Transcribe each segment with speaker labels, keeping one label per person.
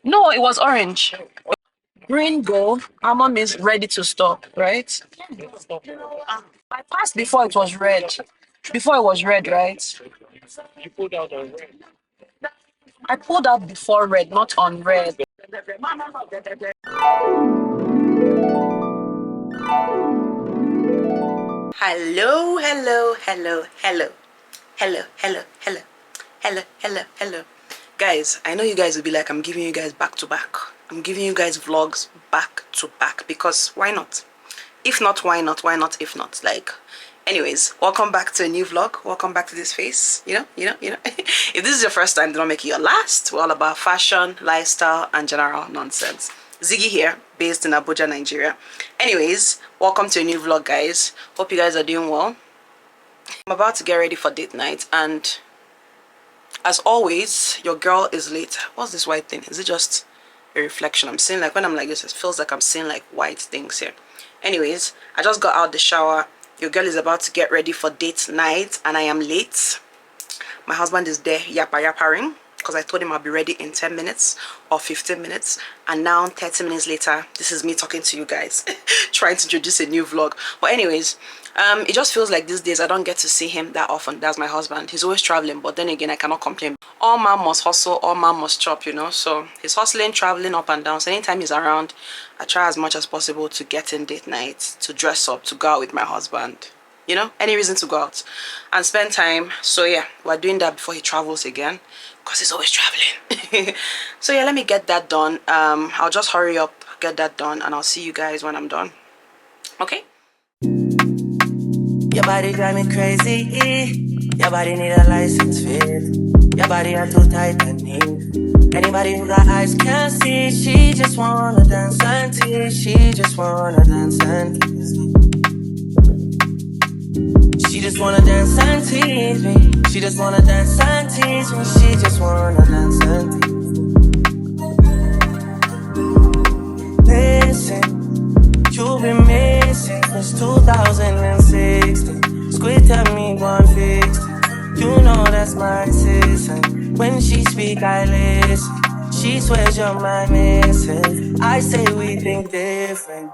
Speaker 1: No, it was orange. Green go, armor means ready to stop, right? I passed before it was red. Before it was red, right? I pulled out before red, not on red. Hello, hello, hello, hello, hello, hello, hello, hello, hello, hello. Guys, I know you guys will be like, I'm giving you guys back to back. I'm giving you guys vlogs back to back because why not? If not, why not? Why not? If not, like, anyways, welcome back to a new vlog. Welcome back to this face. If this is your first time, do not make it your last. We're all about fashion, lifestyle, and general nonsense. Ziggy here, based in Abuja, Nigeria. Anyways, welcome to a new vlog, guys. Hope you guys are doing well. I'm about to get ready for date night, and as always, your girl is late. What's this white thing? Is it just a reflection? I'm seeing, like, when I'm like this, it feels like I'm seeing like white things here. Anyways, I just got out the shower. Your girl is about to get ready for date night, and I am late. My husband is there yappa-yapparing because I told him I'll be ready in 10 minutes or 15 minutes, and now 30 minutes later, this is me talking to you guys trying to introduce a new vlog. But anyways, it just feels like these days I don't get to see him that often. That's my husband. He's always traveling, but then again, I cannot complain. All man must hustle, all man must chop, you know. So he's hustling, traveling up and down. So anytime he's around, I try as much as possible to get in date night, to dress up, to go out with my husband, you know, any reason to go out and spend time. So yeah, we're doing that before he travels again because he's always traveling. So yeah, let me get that done. I'll just hurry up, get that done, and I'll see you guys when I'm done. Okay. Your body drive me crazy. Your body need a license fit. Your body are too tight and neat. Anybody who got eyes can't see. She just wanna dance and tease. She just wanna dance and tease. She just wanna dance and tease me. She just wanna dance and tease me. She just wanna dance and tease me. Listen, you've been missing since 2016. Squid tell me 150. You know that's my sister. When she speak, I listen. She swears you're my missing. I say we think different.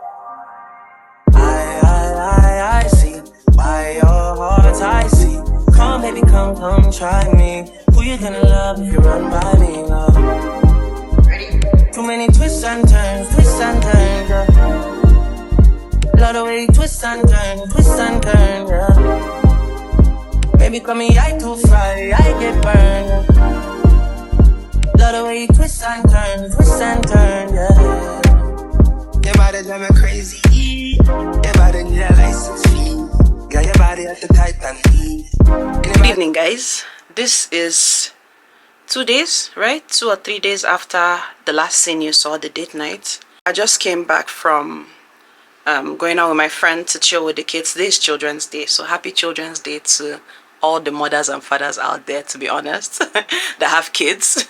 Speaker 1: I see. By your heart, I see. Come, baby, come, try me. Who you gonna love if you run by me, love? Ready? Too many twists and turns, yeah. Love the way you twist and turn, yeah. Baby, call me, I too fry, I get burned, yeah. Love the way you twist and turn, yeah. Your body drive me crazy. Your body need a license fee. Got your body at the tight and heat. Good evening, guys. This is 2 days, right? 2 or 3 days after the last scene you saw, the date night. I just came back from going out with my friend to chill with the kids. Today is Children's Day, so happy Children's Day to all the mothers and fathers out there, to be honest, that have kids,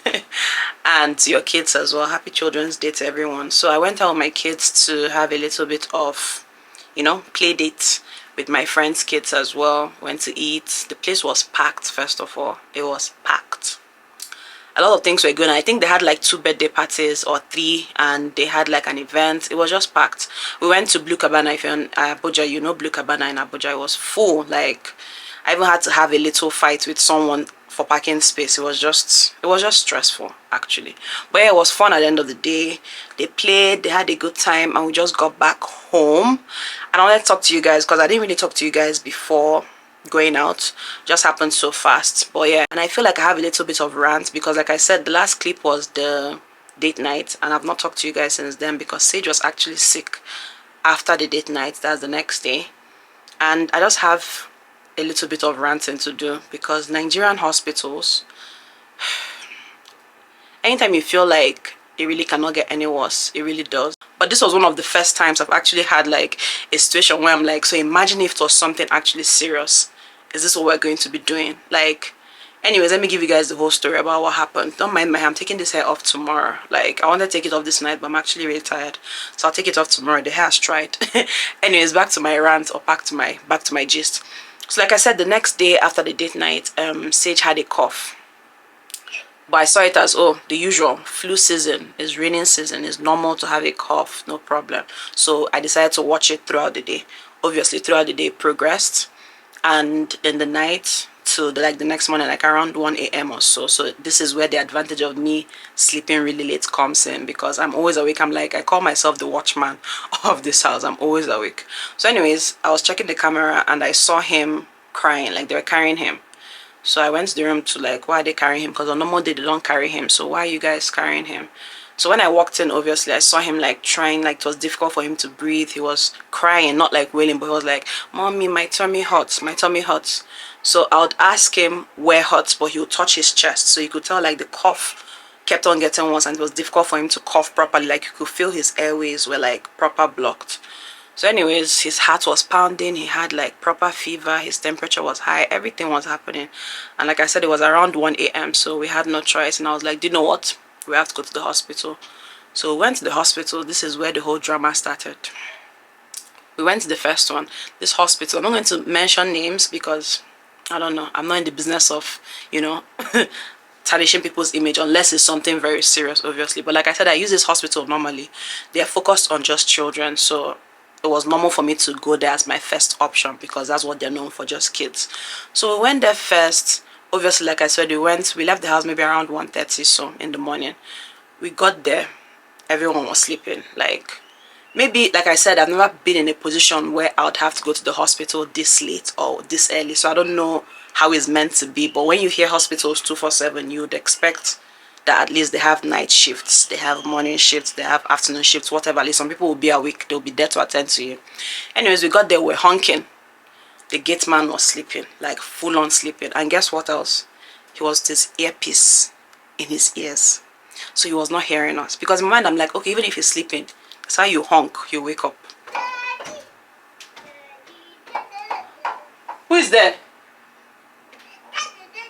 Speaker 1: and to your kids as well. Happy Children's Day to everyone. So I went out with my kids to have a little bit of, you know, play date with my friends' kids as well. Went to eat. The place was packed. First of all, it was packed. A lot of things were going on. I think they had like 2 birthday parties or 3, and they had like an event. It was just packed. We went to Blue Cabana. If you're in Abuja, you know Blue Cabana in Abuja. It was full. Like, I even had to have a little fight with someone for parking space. It was just stressful, actually. But yeah, it was fun at the end of the day. They played, they had a good time, and we just got back home. And I wanted to talk to you guys because I didn't really talk to you guys before going out. Just happened so fast. But yeah, and I feel like I have a little bit of rant because, like I said, the last clip was the date night, and I've not talked to you guys since then because Sage was actually sick after the date night. That's the next day, and I just have a little bit of ranting to do because Nigerian hospitals, anytime you feel like it really cannot get any worse, it really does. But this was one of the first times I've actually had like a situation where I'm like, so imagine if it was something actually serious. Is this what we're going to be doing? Like, anyways, let me give you guys the whole story about what happened. Don't mind my hair. I'm taking this hair off tomorrow. Like, I wanted to take it off this night, but I'm actually really tired, so I'll take it off tomorrow. The hair has dried. Anyways, back to my rant, or back to my gist. So like I said, the next day after the date night, Sage had a cough.
Speaker 2: But I saw it as, oh, the usual flu season, is raining season, it's normal to have a cough, no problem. So I decided to watch it throughout the day. Obviously, throughout the day it progressed, and in the night to the next morning, like around 1 a.m. or so. So this is where the advantage of me sleeping really late comes in, because I'm always awake. I'm like, I call myself the watchman of this house. I'm always awake. So anyways, I was checking the camera and I saw him crying, like they were carrying him. So I went to the room to like, why are they carrying him? Because on normal day they don't carry him. So why are you guys carrying him? So when I walked in, obviously I saw him like trying, like it was difficult for him to breathe. He was crying, not like wailing, but he was like, "Mommy, my tummy hurts, my tummy hurts." So I would ask him where hurts, but he would touch his chest. So you could tell like the cough kept on getting worse, and it was difficult for him to cough properly. Like you could feel his airways were like proper blocked. So anyways, his heart was pounding, he had like proper fever, his temperature was high, everything was happening. And like I said, it was around 1 a.m. so we had no choice. And I was like, do you know what? We have to go to the hospital. So we went to the hospital. This is where the whole drama started. We went to the first one, this hospital. I'm not going to mention names because, I don't know, I'm not in the business of, you know, tarnishing people's image unless it's something very serious, obviously. But like I said, I use this hospital normally. They are focused on just children, so it was normal for me to go there as my first option because that's what they're known for, just kids. So we went there first. Obviously, like I said, we left the house maybe around 1:30 so in the morning. We got there, everyone was sleeping. Like, maybe, like I said, I've never been in a position where I would have to go to the hospital this late or this early, so I don't know how it's meant to be. But when you hear hospitals 24/7, you would expect that at least they have night shifts, they have morning shifts, they have afternoon shifts, whatever. At least some people will be awake, they'll be there to attend to you. Anyways, we got there, we're honking. The gate man was sleeping, like full on sleeping. And guess what else? He was with his earpiece in his ears, so he was not hearing us. Because in my mind, I'm like, okay, even if he's sleeping, that's how you honk, you wake up. Who is there?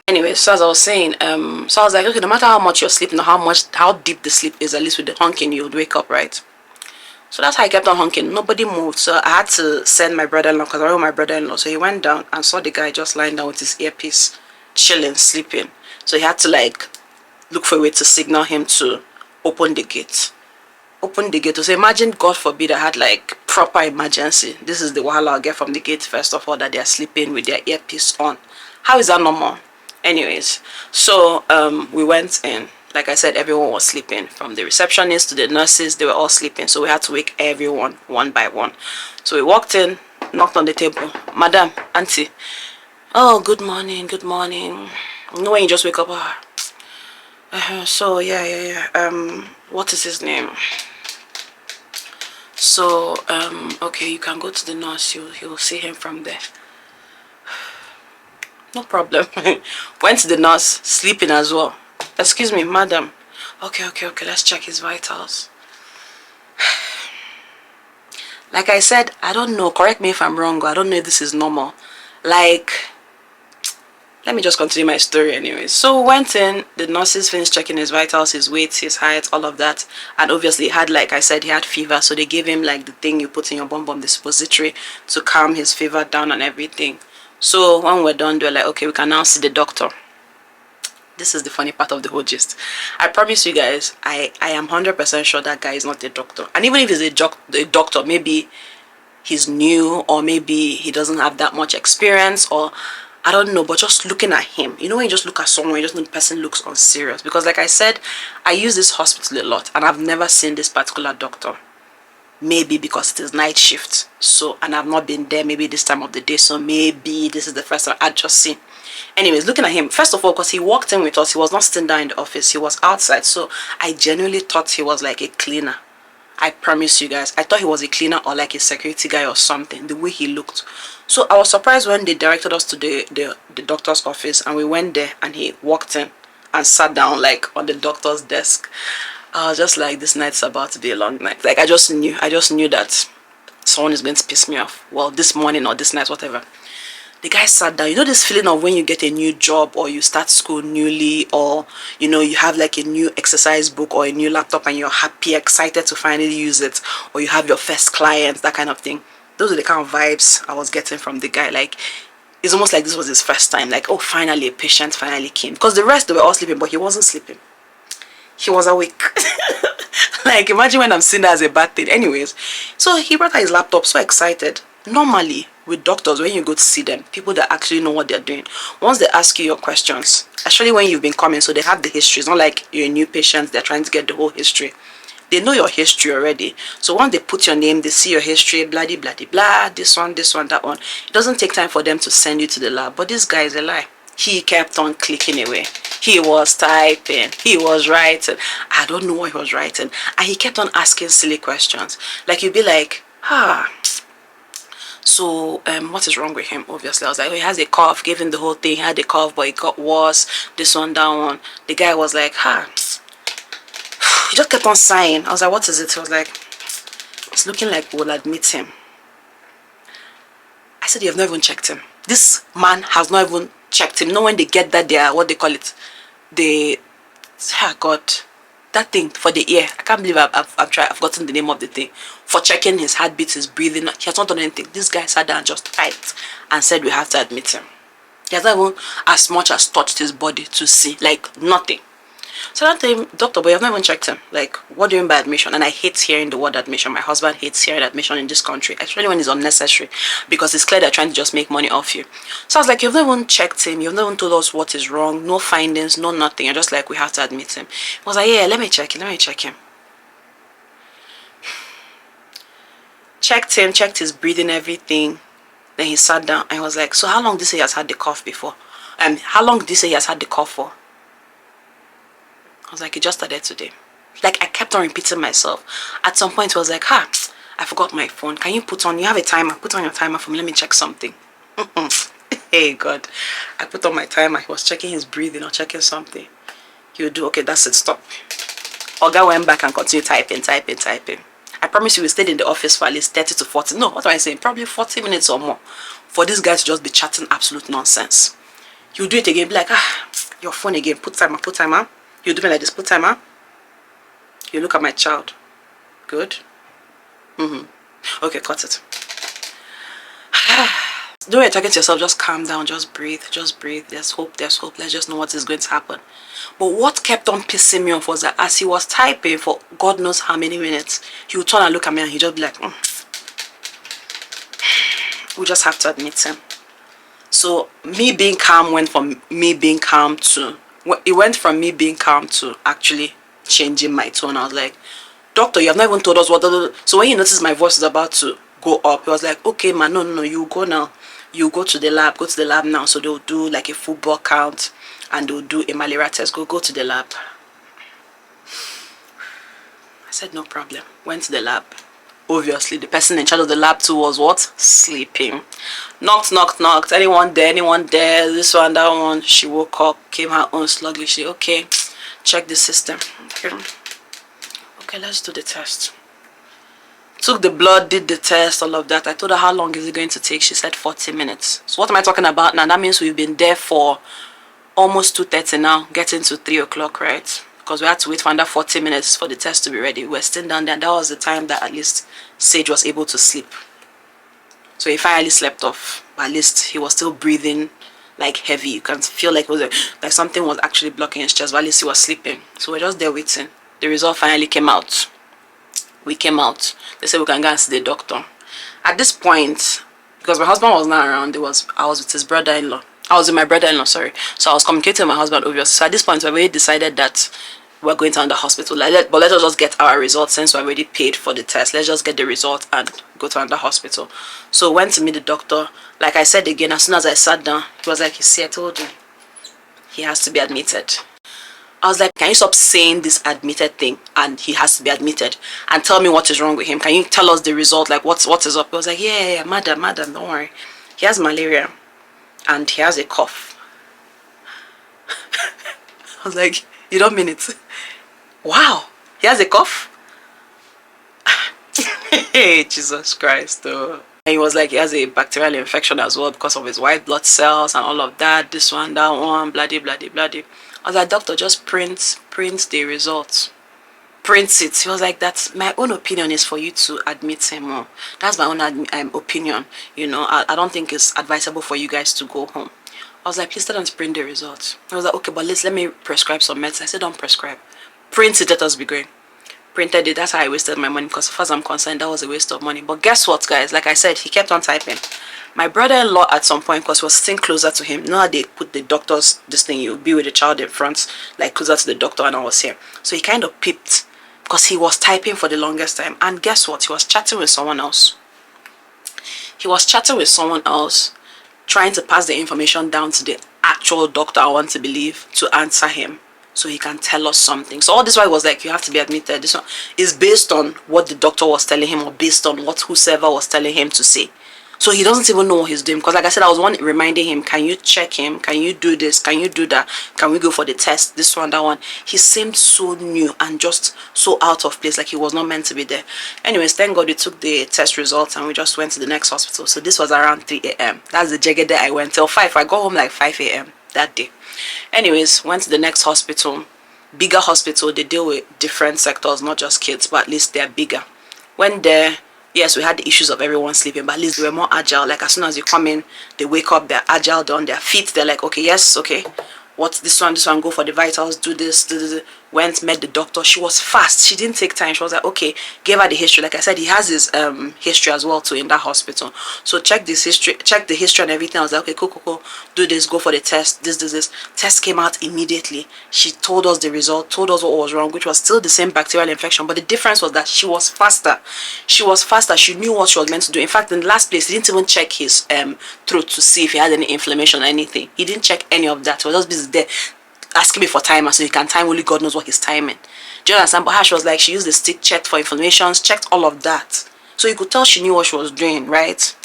Speaker 2: Anyway, so as I was saying, so I was like, okay, no matter how much you're sleeping or how deep the sleep is, at least with the honking, you would wake up, right? So that's how I kept on honking. Nobody moved. So I had to send my brother-in-law, because I know my brother-in-law. So he went down and saw the guy just lying down with his earpiece, chilling, sleeping. So he had to like look for a way to signal him to open the gate. Open the gate. So imagine, God forbid, I had like proper emergency. This is the wahala I'll get from the gate, first of all, that they are sleeping with their earpiece on. How is that normal? Anyways, so we went in. Like I said, everyone was sleeping. From the receptionist to the nurses, they were all sleeping. So we had to wake everyone one by one. So we walked in, knocked on the table. Madam, auntie. Oh, good morning, good morning. You know when you just wake up? So yeah. What is his name? So okay, you can go to the nurse. You'll see him from there. No problem. Went to the nurse, sleeping as well. Excuse me, madam. Okay, let's check his vitals. Like I said, I don't know, correct me if I'm wrong, I don't know if this is normal. Like, let me just continue my story anyways. So we went in, the nurses finished checking his vitals, his weight, his height, all of that. And obviously he had, like I said, he had fever. So they gave him like the thing you put in your bum, the suppository, to calm his fever down and everything. So when we're done, they're like, okay, we can now see the doctor. This is the funny part of the whole gist. I promise you guys, I am 100% sure that guy is not a doctor. And even if he's a doctor, maybe he's new, or maybe he doesn't have that much experience, or I don't know. But just looking at him, you know, when you just look at someone, you just know the person looks unserious. Because like I said, I use this hospital a lot, and I've never seen this particular doctor. Maybe because it is night shift, so, and I've not been there maybe this time of the day, so maybe this is the first time I'd just seen. Anyways, looking at him, first of all, because he walked in with us, he was not sitting down in the office, he was outside. So I genuinely thought he was like a cleaner. I promise you guys, I thought he was a cleaner or like a security guy or something, the way he looked. So I was surprised when they directed us to the doctor's office, and we went there, and he walked in and sat down like on the doctor's desk. I was just like, this night's about to be a long night. Like I just knew that someone is going to piss me off. Well, this morning or this night, whatever. The guy sat down. You know this feeling of when you get a new job, or you start school newly, or you know, you have like a new exercise book or a new laptop, and you're happy, excited to finally use it, or you have your first client, that kind of thing. Those are the kind of vibes I was getting from the guy. Like, It's almost like this was his first time. Like, oh, finally a patient finally came. Because the rest, they were all sleeping, but he wasn't sleeping. He was awake. Like, imagine when I'm seeing that as a bad thing. Anyways, so he brought out his laptop, so excited. Normally, with doctors, when you go to see them, people that actually know what they're doing, once they ask you your questions, especially when you've been coming, so they have the history. It's not like you're a new patient, they're trying to get the whole history. They know your history already. So once they put your name, they see your history, blah, blah, blah, blah, this one, that one. It doesn't take time for them to send you to the lab. But this guy is a lie. He kept on clicking away. He was typing. He was writing. I don't know what he was writing. And he kept on asking silly questions. Like, you'd be like, so what is wrong with him? Obviously, I was like, oh, he has a cough. Gave him the whole thing. He had a cough, but it got worse. This one, that one. The guy was like, he just kept on sighing. I was like, what is it? He was like, it's looking like we'll admit him. I said, you have not even checked him. This man has not even checked him. No, when they get that, they are, what they call it, God, that thing for the ear. I can't believe I've forgotten the name of the thing. For checking his heartbeat, his breathing. He has not done anything. This guy sat down and just typed and said we have to admit him. He has not even as much as touched his body to see. Like, nothing. So that time, doctor, but you have not even checked him. Like, what do you mean by admission? And I hate hearing the word admission. My husband hates hearing admission in this country, especially when it's unnecessary, because it's clear they're trying to just make money off you. So I was like, you've not even checked him. You've not even told us what is wrong. No findings, no nothing. You're just like, we have to admit him. I was like, yeah, let me check him. Checked him, checked his breathing, everything. Then he sat down and I was like, so how long did he say he has had the cough before? How long did he say he has had the cough for? I was like, it just started today. Like, I kept on repeating myself. At some point, I was like, I forgot my phone. Can you have a timer? Put on your timer for me. Let me check something. Hey, God. I put on my timer. He was checking his breathing or checking something. He would do, okay, that's it, stop. Oga went back and continued typing. I promise you, we stayed in the office for at least 30 to 40. No, what am I saying? Probably 40 minutes or more. For this guy to just be chatting absolute nonsense. He would do it again, be like, your phone again. Put timer. You do me like this, put timer. You look at my child. Good. Okay, cut it. Don't you're talking to yourself, just calm down, just breathe. There's hope. Let's just know what is going to happen. But what kept on pissing me off was that as he was typing for God knows how many minutes, he would turn and look at me and he'd just be like, we just have to admit him. So me being calm went from me being calm to actually changing my tone. I was like, doctor, you have not even told us what. So when he noticed my voice was about to go up, he was like, okay, man, no, you go now. You go to the lab now. So they'll do like a football count and they'll do a malaria test. Go to the lab. I said, no problem. Went to the lab. Obviously, the person in charge of the lab too was what? Sleeping. Knocked. Anyone there? This one, that one. She woke up, came her own sluggishly. Okay, check the system. Okay, let's do the test. Took the blood, did the test, all of that. I told her, how long is it going to take? She said 40 minutes. So what am I talking about now? That means we've been there for almost 2:30 now, getting to 3 o'clock, right? Because we had to wait for another 40 minutes for the test to be ready. We were still down there, and that was the time that at least Sage was able to sleep. So he finally slept off, but at least he was still breathing like heavy. You can feel like it was like something was actually blocking his chest, but at least he was sleeping. So we're just there waiting. The result finally came out. We came out. They said we can go and see the doctor. At this point, because my husband was not around, I was with his brother-in-law. I was with my brother-in-law, sorry. So I was communicating with my husband, obviously. So at this point, we already decided that we're going to the hospital. But let us just get our results since we already paid for the test. Let's just get the result and go to another hospital. So went to meet the doctor. Like I said again, as soon as I sat down, he was like, you see, I told you, he has to be admitted. I was like, can you stop saying this admitted thing and he has to be admitted and tell me what is wrong with him? Can you tell us the result? Like, what is up? I was like, yeah, madam, don't worry. He has malaria and he has a cough. I was like, you don't mean it? Wow, he has a cough? Hey, Jesus Christ, though. And he was like, he has a bacterial infection as well because of his white blood cells and all of that. This one, that one, blah, blah, blah, blah. I was like, doctor, just print the results. print it. He was like, that's my own opinion is for you to admit him. Oh, that's my own opinion. You know, I don't think it's advisable for you guys to go home. I was like, please tell them to print the results. I was like, okay, but let me prescribe some medicine. I said, don't prescribe. Print it, let us be going. Printed it. That's how I wasted my money, because as far as I'm concerned, that was a waste of money. But guess what, guys? Like I said, he kept on typing. My brother-in-law at some point, because he was sitting closer to him, now they put the doctor's this thing, you'll be with the child in front, like closer to the doctor, and I was here. So he kind of peeped, because he was typing for the longest time. And guess what? He was chatting with someone else. He was chatting with someone else, trying to pass the information down to the actual doctor, I want to believe, to answer him, so he can tell us something. So all this while was like, you have to be admitted. This one is based on what the doctor was telling him, or based on what whoever was telling him to say. So he doesn't even know what he's doing, because like I said, I was one reminding him, can you check him, can you do this, can you do that, can we go for the test, this one, that one. He seemed so new and just so out of place, like he was not meant to be there. Anyways, thank God we took the test results and we just went to the next hospital. So this was around 3 a.m. That's the jagger day I went till 5. I got home like 5 a.m. that day. Anyways, went to the next hospital. Bigger hospital. They deal with different sectors, not just kids, but at least they're bigger. Went there. Yes, we had the issues of everyone sleeping, but at least they were more agile. Like as soon as you come in, they wake up, they're agile, they're on their feet. They're like, okay, yes, okay. What's this one, go for the vitals, do this. Went, met the doctor. She was fast. She didn't take time. She was like, okay, gave her the history. Like I said, he has his history as well too in that hospital. So check the history and everything. I was like, okay, cool. Do this, go for the test, this. Test came out immediately. She told us the result, told us what was wrong, which was still the same bacterial infection, but the difference was that she was faster. She knew what she was meant to do. In fact, in the last place, he didn't even check his throat to see if he had any inflammation or anything. He didn't check any of that. He was just busy there asking me for timer, so he can time. Only God knows what he's timing. Do you understand? But her, she was like, she used the stick, checked for inflammations, checked all of that, so you could tell she knew what she was doing, right?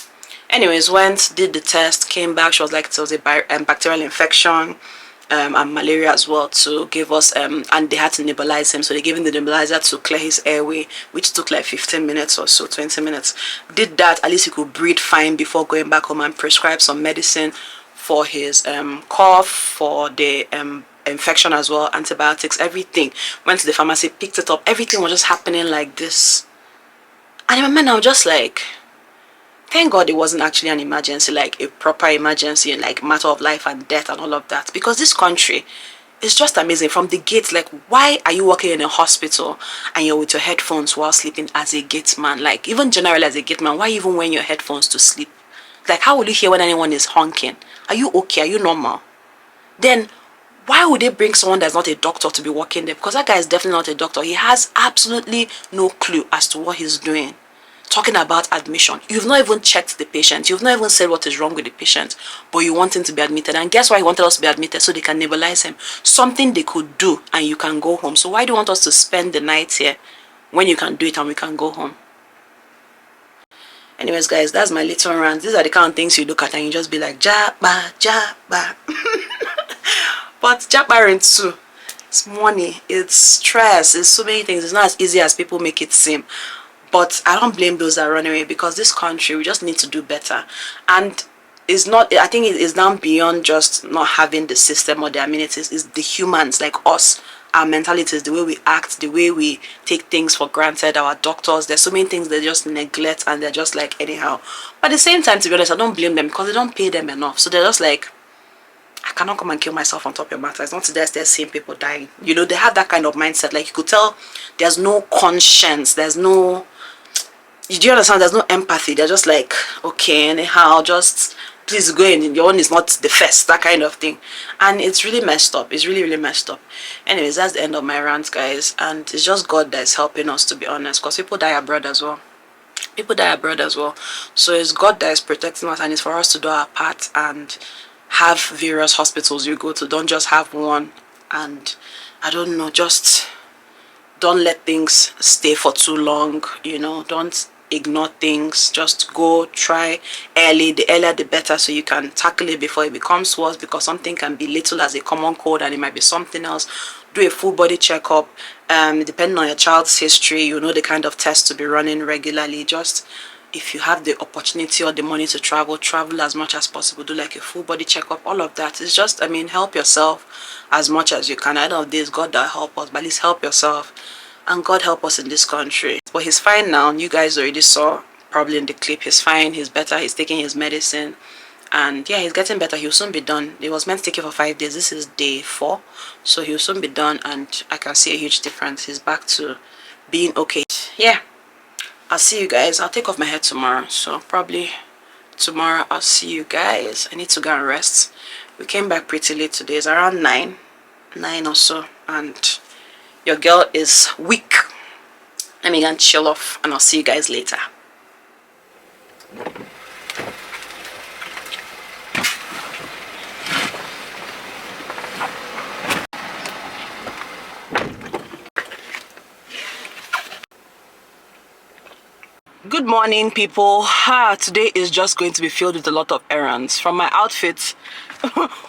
Speaker 2: Anyways, went, did the test, came back. She was like, it was a bacterial infection and malaria as well, to give us and they had to nebulize him. So they gave him the nebulizer to clear his airway, which took like 15 minutes or so, 20 minutes. Did that, at least he could breathe fine before going back home, and prescribe some medicine for his cough, for the infection as well, antibiotics, everything. Went to the pharmacy, picked it up. Everything was just happening like this. And in my mind, I was just like, thank God it wasn't actually an emergency, like a proper emergency, like matter of life and death and all of that. Because this country is just amazing. From the gate, like, why are you working in a hospital and you're with your headphones while sleeping as a gate man? Like, even generally as a gate man, why even wearing your headphones to sleep? Like, how will you hear when anyone is honking? Are you okay? Are you normal? Then why would they bring someone that's not a doctor to be working there? Because that guy is definitely not a doctor. He has absolutely no clue as to what he's doing. Talking about admission, you've not even checked the patient, you've not even said what is wrong with the patient, but you want him to be admitted. And guess why he wanted us to be admitted? So they can nebulize him. Something they could do and you can go home. So why do you want us to spend the night here when you can do it and we can go home? Anyways, guys, that's my little rant. These are the kind of things you look at and you just be like, jabba. But jabbering too, it's money, it's stress, it's so many things. It's not as easy as people make it seem. But I don't blame those that run away, because this country, we just need to do better. And it's not, I think it is now beyond just not having the system or the amenities. It's the humans like us, our mentalities, the way we act, the way we take things for granted, our doctors. There's so many things they just neglect and they're just like anyhow. But at the same time, to be honest, I don't blame them, because they don't pay them enough. So they're just like, I cannot come and kill myself on top of your matter. It's not today they're seeing people dying. You know, they have that kind of mindset. Like, you could tell there's no conscience, there's no, do you understand? There's no empathy. They're just like, okay, anyhow, just please go in. Your own is not the first, that kind of thing. And it's really messed up. It's really messed up. Anyways, that's the end of my rant, guys. And it's just God that is helping us, to be honest, because people die abroad as well. So it's God that is protecting us, and it's for us to do our part and have various hospitals you go to. Don't just have one. And I don't know, just don't let things stay for too long. You know, don't ignore things. Just go, try early. The earlier the better, so you can tackle it before it becomes worse, because something can be little as a common cold and it might be something else. Do a full body checkup. Depending on your child's history, you know the kind of tests to be running regularly. Just, if you have the opportunity or the money to travel as much as possible. Do like a full body checkup. All of that. It's just, I mean, help yourself as much as you can. I know this God that help us, but at least help yourself and God help us in this country. But he's fine now. You guys already saw probably in the clip. He's fine, he's better, he's taking his medicine, and yeah, he's getting better. He'll soon be done. It was meant to take it for 5 days. This is day 4, so he'll soon be done, and I can see a huge difference. He's back to being okay. Yeah, I'll see you guys. I'll take off my hair tomorrow, so probably tomorrow I'll see you guys. I need to go and rest. We came back pretty late today. It's around 9 or so, and your girl is weak. Let me go and chill off, and I'll see you guys later. Good morning, people. Today is just going to be filled with a lot of errands. From my outfit,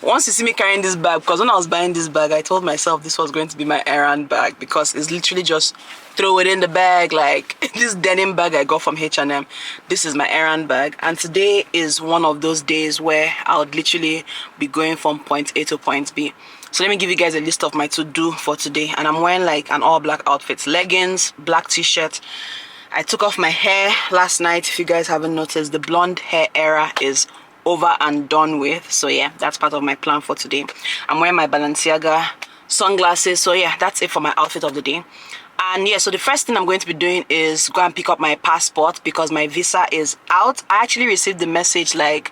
Speaker 2: once you see me carrying this bag, because when I was buying this bag, I told myself this was going to be my errand bag, because it's literally just throw it in the bag, like this denim bag I got from H&M. This is my errand bag, and today is one of those days where I would literally be going from point A to point B. So let me give you guys a list of my to-do for today. And I'm wearing like an all black outfit, leggings, black t-shirt. I took off my hair last night. If you guys haven't noticed, the blonde hair era is over and done with. So yeah, that's part of my plan for today. I'm wearing my Balenciaga sunglasses. So yeah, that's it for my outfit of the day. And yeah, so the first thing I'm going to be doing is go and pick up my passport, because my visa is out. I actually received the message like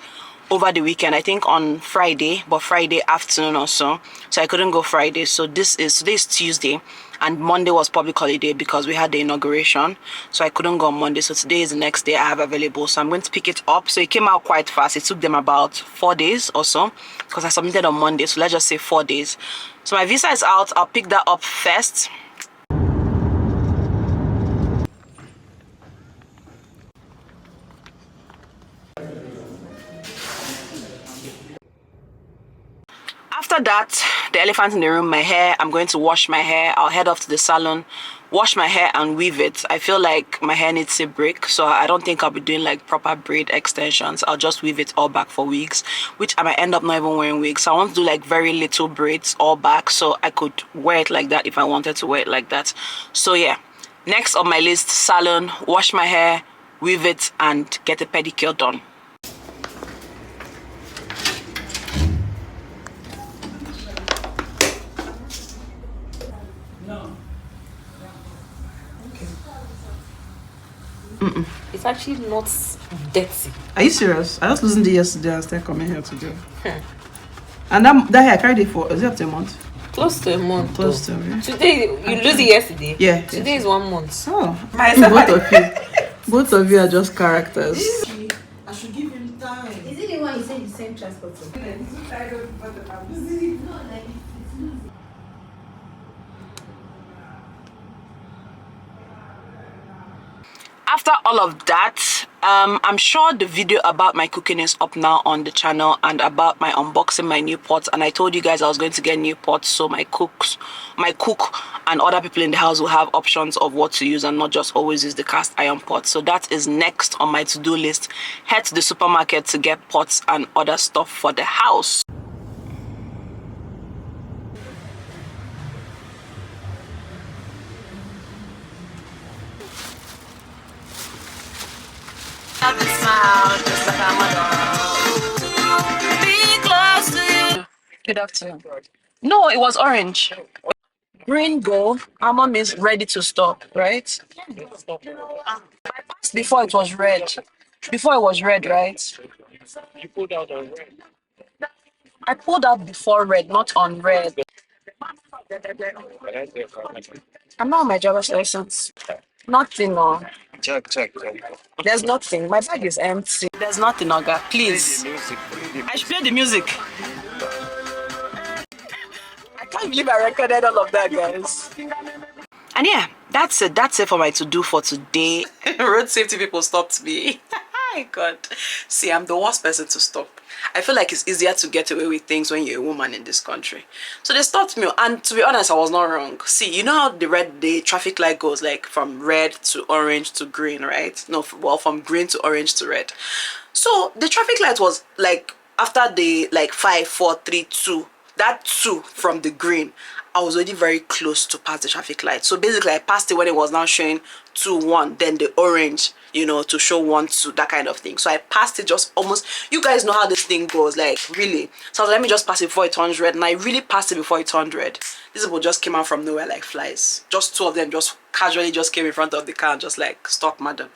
Speaker 2: over the weekend, I think on Friday, but Friday afternoon or so I couldn't go Friday. So today's Tuesday, and Monday was public holiday because we had the inauguration, so I couldn't go on Monday. So today is the next day I have available, so I'm going to pick it up. So it came out quite fast. It took them about 4 days or so, because I submitted on Monday, so let's just say 4 days. So my visa is out. I'll pick that up first. After that, the elephant in the room, my hair. I'm going to wash my hair. I'll head off to the salon, wash my hair and weave it. I feel like my hair needs a break, so I don't think I'll be doing like proper braid extensions. I'll just weave it all back for wigs, which I might end up not even wearing wigs. So I want to do like very little braids all back, so I could wear it like that if I wanted to wear it like that. So yeah, next on my list, salon, wash my hair, weave it, and get a pedicure done.
Speaker 3: It's actually not dirty.
Speaker 4: Are you serious? I just loosened it yesterday and started coming here today. And that hair I carried it for, is it up to a month?
Speaker 3: Close to a month.
Speaker 4: Close to, yeah.
Speaker 3: Today, you lose it yesterday?
Speaker 4: Yeah.
Speaker 3: Today is 1 month.
Speaker 4: Oh, both of you are just characters.
Speaker 5: I should give him time.
Speaker 6: Is it the one you said you sent transport to?
Speaker 5: No, like it's
Speaker 2: After all of that, I'm sure the video about my cooking is up now on the channel, and about my unboxing my new pots. And I told you guys I was going to get new pots, so my cook and other people in the house will have options of what to use and not just always use the cast iron pot. So that is next on my to-do list. Head to the supermarket to get pots and other stuff for the house. Good afternoon. No, it was orange. Green go. Almond means ready to stop, right? I passed before it was red. Before it was red, right? I pulled out before red, not on red. I'm not on my driver's license. Nothing, no.
Speaker 7: Check.
Speaker 2: There's nothing. My bag is empty. There's nothing, Oga. Please. I should play the music. I can't believe I recorded all of that, guys. And yeah, that's it. That's it for my to-do for today. Road safety people stopped me. My God. See, I'm the worst person to stop. I feel like it's easier to get away with things when you're a woman in this country. So they stopped me, and to be honest, I was not wrong. See, you know how the traffic light goes like from red to orange to green, right? No, well, from green to orange to red. So the traffic light was like after the like 5, 4, 3, 2. That 2 from the green, I was already very close to pass the traffic light. So basically I passed it when it was now showing 2-1, then the orange, you know, to show 1-2, that kind of thing. So I passed it just almost, you guys know how this thing goes, like really. So I was like, let me just pass it before it turned red, and I really passed it before it turned red. These people just came out from nowhere like flies. Just 2 of them just casually just came in front of the car and just like, stop, madam.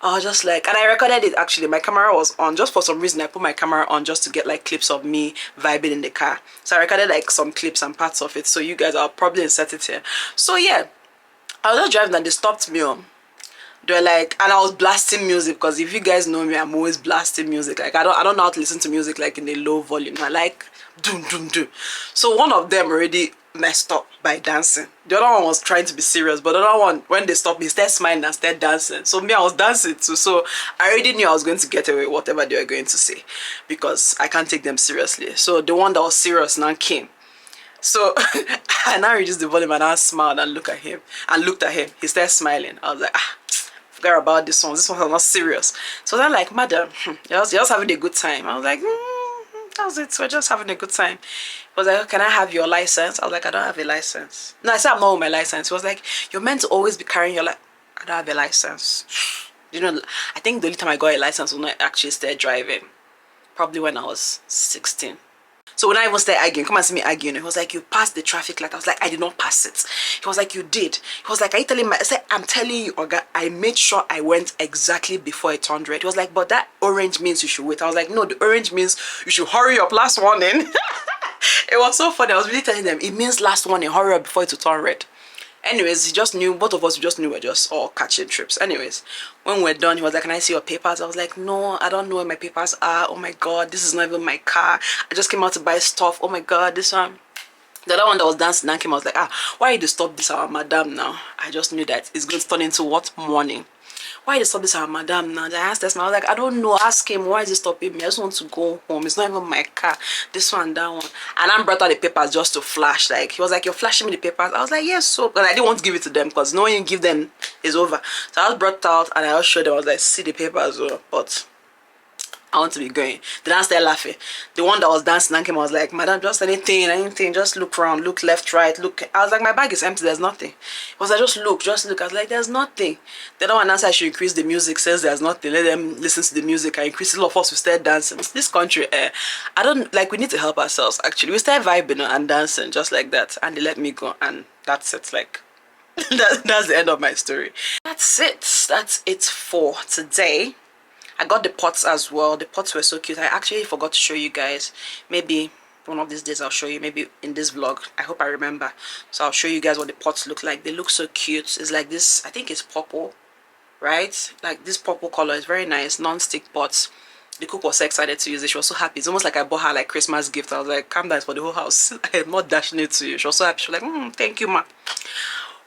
Speaker 2: I was just like, and I recorded it actually. My camera was on. Just for some reason, I put my camera on just to get like clips of me vibing in the car. So I recorded like some clips and parts of it. So you guys, I'll probably insert it here. So yeah, I was just driving and they stopped me. They were like, and I was blasting music, because if you guys know me, I'm always blasting music. Like I don't know how to listen to music like in a low volume. I like doom doom doom. So one of them already messed up by dancing. The other one was trying to be serious, but the other one, when they stopped me, started smiling and started dancing. So me, I was dancing too. So I already knew I was going to get away with whatever they were going to say, because I can't take them seriously. So the one that was serious now came. So I now reduced the volume and I smiled and looked at him. He started smiling. I was like, forget about this one. This one was not serious. So they're like, madam, you're just having a good time. I was like, that was it. So we're just having a good time. He was like, can I have your license? I was like, I don't have a license. No, I said I'm not with my license. He was like, you're meant to always be carrying your license. I don't have a license. You know, I think the only time I got a license was when I actually started driving. Probably when I was 16. So when I even started arguing, come and see me arguing, he was like, you passed the traffic light. I was like, I did not pass it. He was like, you did. He was like, are you telling me? I said, I'm telling you, Oga, I made sure I went exactly before it turned red. He was like, but that orange means you should wait. I was like, no, the orange means you should hurry up. Last warning. It was so funny. I was really telling them, it means last warning, hurry up before it will turn red. Anyways, he just knew, both of us just knew we're just all catching trips. Anyways, when we're done, he was like, can I see your papers? I was like, no, I don't know where my papers are. Oh my god, this is not even my car. I just came out to buy stuff. Oh my god, this one. The other one that was dancing and came, I was like, why did you stop this our madam now? I just knew that it's going to turn into what? Morning. Why did you stop this our madam now? I asked this man, I was like, I don't know, ask him, why is he stopping me? I just want to go home. It's not even my car. This one, that one. And I brought out the papers just to flash. Like, he was like, you're flashing me the papers? I was like, yes, so. But I didn't want to give it to them, because knowing you give them is over. So I just brought out and I just showed them. I was like, see the papers, but I want to be going. Then I started laughing. The one that was dancing and came, I was like, madam, just anything, just look around, look left, right, look. I was like, my bag is empty, there's nothing. He was like, just look. I was like, there's nothing. The other one answered, I should increase the music, says there's nothing. Let them listen to the music. I increase it, all of us, we start dancing. This country, I don't, like, we need to help ourselves, actually. We start vibing and dancing, just like that. And they let me go, and that's it, like. That's the end of my story. That's it for today. I got the pots as well. The pots were so cute. I actually forgot to show you guys. Maybe one of these days I'll show you, maybe in this vlog. I hope I remember. So I'll show you guys what the pots look like. They look so cute. It's like this, I think it's purple, right? Like this purple color is very nice. Non-stick pots. The cook was so excited to use it. She was so happy. It's almost like I bought her like Christmas gift. I was like, calm down, it's for the whole house. I'm not dashing it to you. She was so happy. She was like, thank you, ma.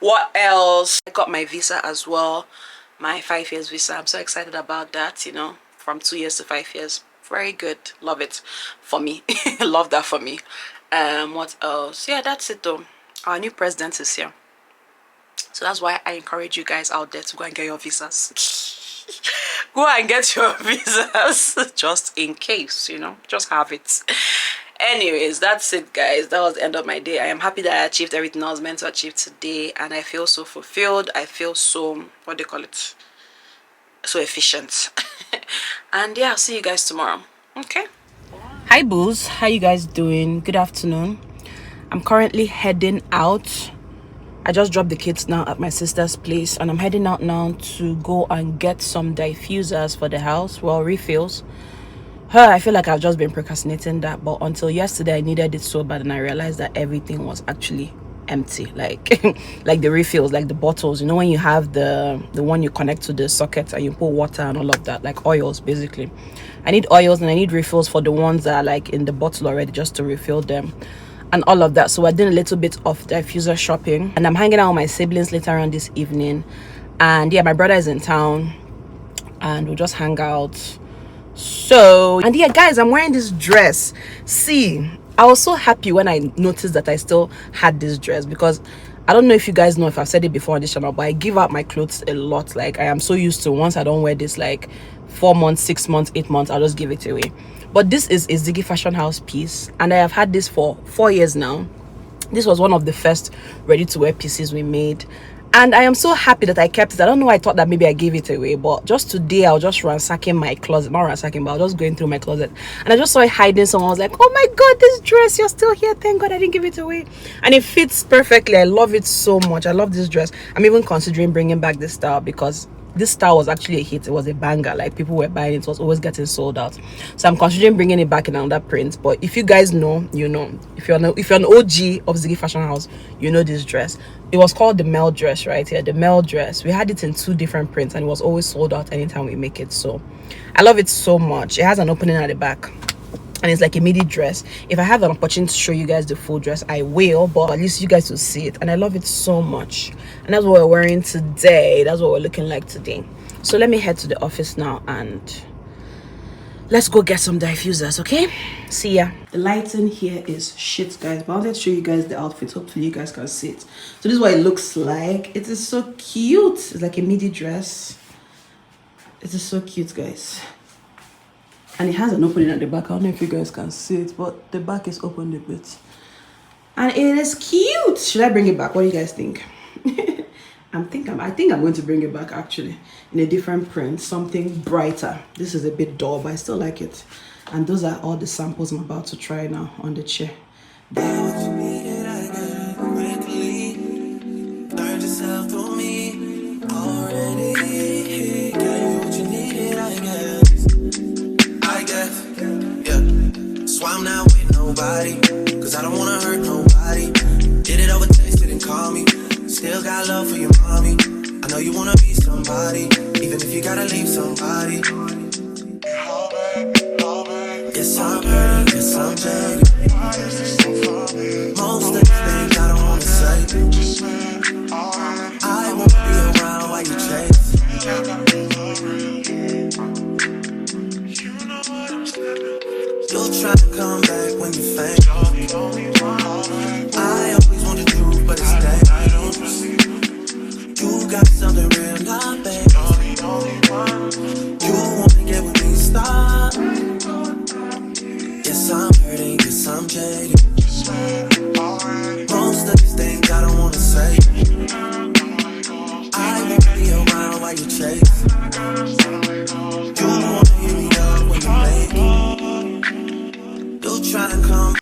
Speaker 2: What else? I got my visa as well. My 5 years visa. I'm so excited about that, you know, from 2 years to 5 years. Very good. Love it for me. Love that for me. What else? Yeah, that's it though. Our new president is here. So that's why I encourage you guys out there to go and get your visas. Go and get your visas. Just in case, you know, just have it. Anyways, that's it, guys. That was the end of my day. I am happy that I achieved everything I was meant to achieve today, and I feel so fulfilled. I feel so, what do you call it, so efficient. And yeah, I'll see you guys tomorrow. Okay, hi boos, how you guys doing? Good afternoon. I'm currently heading out. I just dropped the kids now at my sister's place, and I'm heading out now to go and get some diffusers for the house. Well, refills. I feel like I've just been procrastinating that, but until yesterday I needed it so bad, and I realized that everything was actually empty, like like the refills, like the bottles, you know, when you have the one you connect to the socket and you put water and all of that, like oils. Basically I need oils and I need refills for the ones that are like in the bottle already, just to refill them and all of that. So I did a little bit of diffuser shopping, and I'm hanging out with my siblings later on this evening. And yeah, my brother is in town and we'll just hang out. So, and yeah guys, I'm wearing this dress. See, I was so happy when I noticed that I still had this dress, because I don't know if you guys know if I've said it before on this channel, but I give out my clothes a lot. Like, I am so used to, once I don't wear this like 4 months, 6 months, 8 months, I'll just give it away. But this is a Ziggy fashion house piece, and I have had this for 4 years now. This was one of the first ready-to-wear pieces we made, and I am so happy that I kept it. I don't know why I thought that maybe I gave it away, but just today I was just ransacking my closet, not ransacking, but I was just going through my closet, and I just saw it hiding somewhere. I was like, oh my god, this dress, you're still here, thank god I didn't give it away. And it fits perfectly. I love it so much. I love this dress. I'm even considering bringing back this style because this style was actually a hit. It was a banger. Like, people were buying it. It was always getting sold out. So I'm considering bringing it back in another print. But if you guys know, you know. If you're an OG of Ziggy Fashion House, you know this dress. It was called the male dress right here. The male dress. We had it in 2 different prints, and it was always sold out anytime we make it. So I love it so much. It has an opening at the back, and it's like a midi dress. If I have an opportunity to show you guys the full dress, I will, but at least you guys will see it. And I love it so much, and that's what we're wearing today. That's what we're looking like today. So let me head to the office now and let's go get some diffusers. Okay, see ya.
Speaker 4: The lighting here is shit, guys, but I'll let show you guys the outfit. Hopefully you guys can see it. So this is what it looks like. It is so cute. It's like a midi dress. It is so cute, guys. And it has an opening at the back. I don't know if you guys can see it, but the back is opened a bit. And it is cute. Should I bring it back? What do you guys think? I think I'm going to bring it back, actually, in a different print, something brighter. This is a bit dull, but I still like it. And those are all the samples I'm about to try now on the chair.
Speaker 1: So I'm not with nobody, cause I don't wanna hurt nobody. Did it over text, didn't call me. Still got love for your mommy. I know you wanna be somebody, even if you gotta leave somebody. Yes, I'm hurt, yes, I'm jaded. Most of the things I don't wanna say. I won't be around while you chase. You'll try to come back when you faint. I always want the truth, but it's dangerous. You got something real, not bad. You wanna get with me, stop. Yes, I'm hurting, yes, I'm jaded. Most of these things I don't wanna say. I won't be around while you chase. You wanna hear me up when you make it. You'll try to come.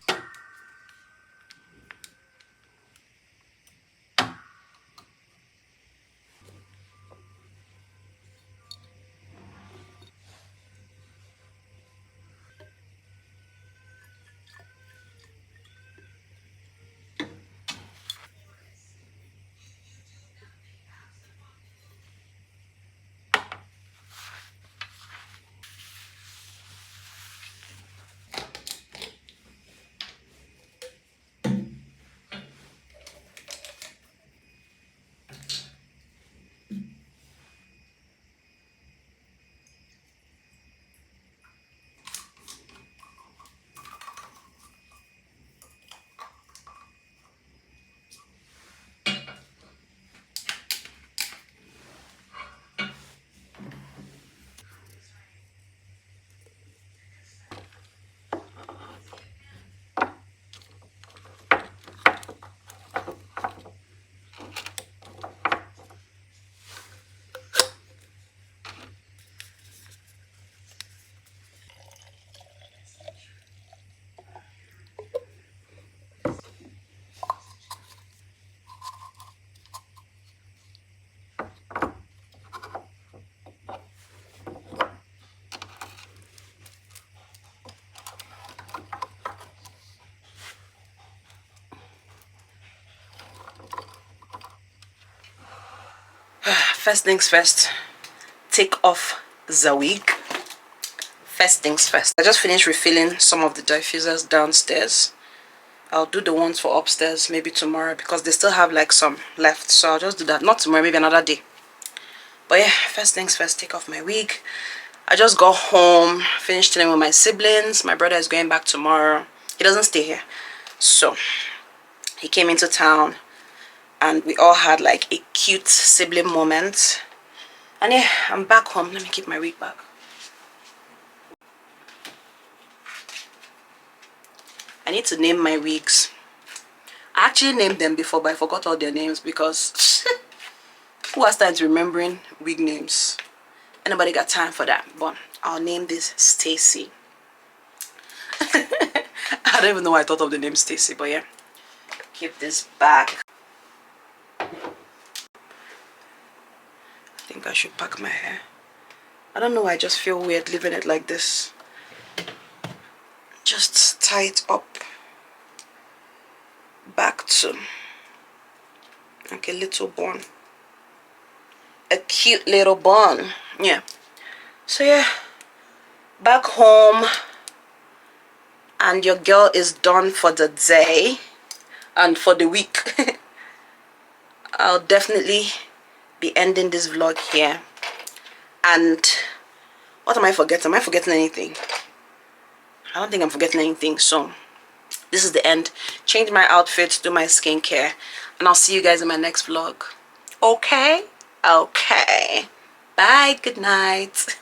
Speaker 2: First things first, take off the wig. First things first, I just finished refilling some of the diffusers downstairs. I'll do the ones for upstairs maybe tomorrow because they still have like some left, so I'll just do that. Not tomorrow, maybe another day. But yeah, first things first, take off my wig. I just got home, finished chilling with my siblings. My brother is going back tomorrow. He doesn't stay here, so he came into town and we all had like a cute sibling moment. And yeah, I'm back home. Let me keep my wig back. I need to name my wigs. I actually named them before, but I forgot all their names because who has time to remembering wig names? Anybody got time for that? But I'll name this Stacy. I don't even know why I thought of the name Stacy, but yeah. Keep this back. I think I should pack my hair. I don't know why I just feel weird leaving it like this. Just tie it up back to like a little bun. A cute little bun. Yeah. So yeah, back home, and your girl is done for the day and for the week. I'll definitely be ending this vlog here. And what am I forgetting? Am I forgetting anything? I don't think I'm forgetting anything. So this is the end. Change my outfit, do my skincare, and I'll see you guys in my next vlog. Okay? Okay. Bye. Good night.